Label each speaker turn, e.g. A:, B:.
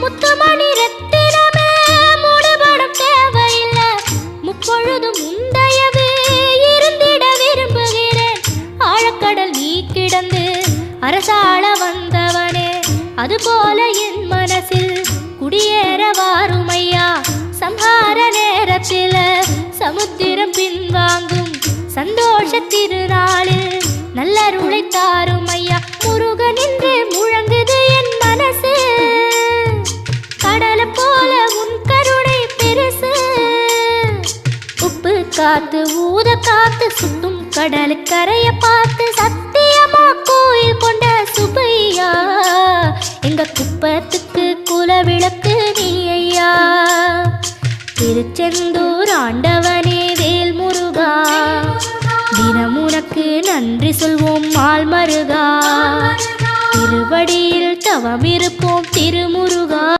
A: முத்துமணி ரத்தினமே மூடுபடம் தேவையில்லை, முப்பொழுதும் முந்தையவே இருந்திட விரும்புகிறேன். ஆழக்கடல் நீ கிடந்து அரசாள வந்தவனே, அதுபோல என் மனசில் குடியேற வாருமையா. சம்ஹார நேரத்தில் சமுத்திரம் பின்வாங்கும் சந்தோஷ திருநாளில் நல்லருளை தாருமையா. முருகன் என்று முழங்குது என் மனசு, கடலை போல உன் கருணை பெருசு. உப்பு காத்து ஊத காத்து சுத்தும் கடலு கரைய பார்த்து சத்தியமா கோயில் கொண்ட சுபையா. எங்க குப்பத்துக்கு குலவிளக்கு நீ ஐயா. திருச்செந்தூர் ஆண்டவனே வேல் முருகா, தினம் உனக்கு நன்றி சொல்வோம் மால் மருகா. திருவடியில் தவம் இருப்போம் திருமுருகா.